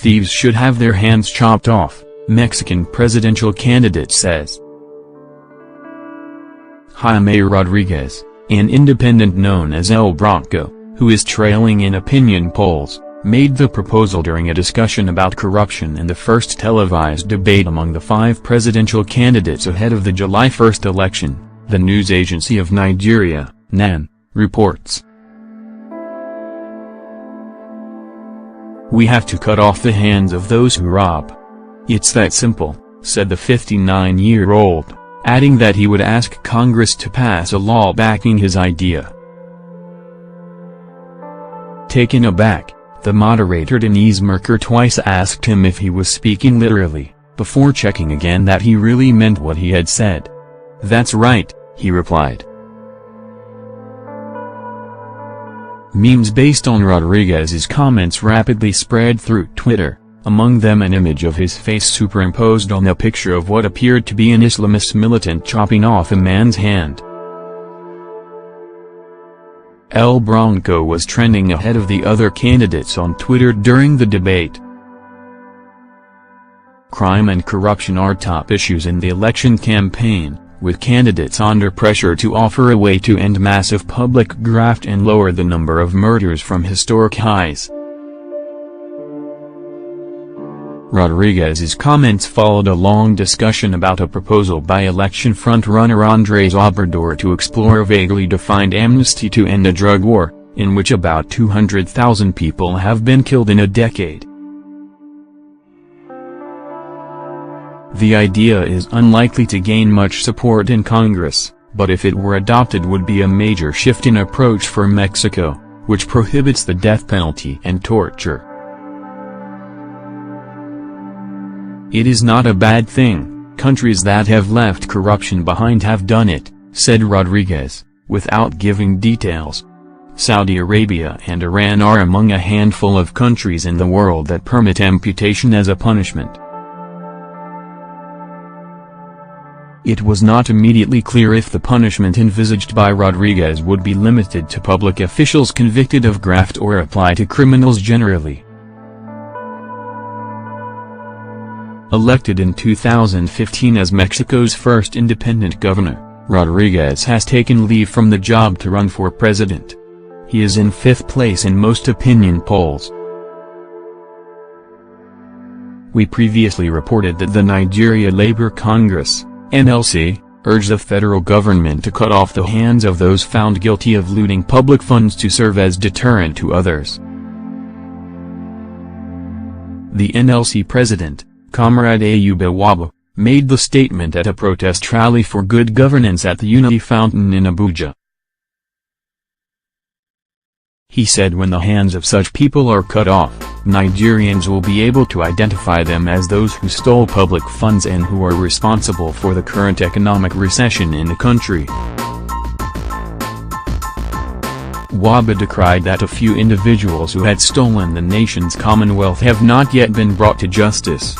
thieves should have their hands chopped off, Mexican presidential candidate says. Jaime Rodriguez, an independent known as El Bronco, who is trailing in opinion polls, made the proposal during a discussion about corruption in the first televised debate among the 5 presidential candidates ahead of the July 1 election, the news agency of Nigeria, NAN, reports. "We have to cut off the hands of those who rob. It's that simple," said the 59-year-old, adding that he would ask Congress to pass a law backing his idea. Taken aback, the moderator Denise Merker twice asked him if he was speaking literally, before checking again that he really meant what he had said. "That's right," he replied. Memes based on Rodriguez's comments rapidly spread through Twitter, among them an image of his face superimposed on a picture of what appeared to be an Islamist militant chopping off a man's hand. El Bronco was trending ahead of the other candidates on Twitter during the debate. Crime and corruption are top issues in the election campaign, with candidates under pressure to offer a way to end massive public graft and lower the number of murders from historic highs. Rodriguez's comments followed a long discussion about a proposal by election front-runner Andrés Obrador to explore a vaguely defined amnesty to end a drug war, in which about 200,000 people have been killed in a decade. The idea is unlikely to gain much support in Congress, but if it were adopted would be a major shift in approach for Mexico, which prohibits the death penalty and torture. "It is not a bad thing, countries that have left corruption behind have done it," said Rodriguez, without giving details. Saudi Arabia and Iran are among a handful of countries in the world that permit amputation as a punishment. It was not immediately clear if the punishment envisaged by Rodriguez would be limited to public officials convicted of graft or apply to criminals generally. Elected in 2015 as Mexico's first independent governor, Rodriguez has taken leave from the job to run for president. He is in 5th place in most opinion polls. We previously reported that the Nigeria Labour Congress, NLC, urged the federal government to cut off the hands of those found guilty of looting public funds to serve as deterrent to others. The NLC president, Comrade Ayuba Waba, made the statement at a protest rally for good governance at the Unity Fountain in Abuja. He said when the hands of such people are cut off, Nigerians will be able to identify them as those who stole public funds and who are responsible for the current economic recession in the country. Waba decried that a few individuals who had stolen the nation's commonwealth have not yet been brought to justice.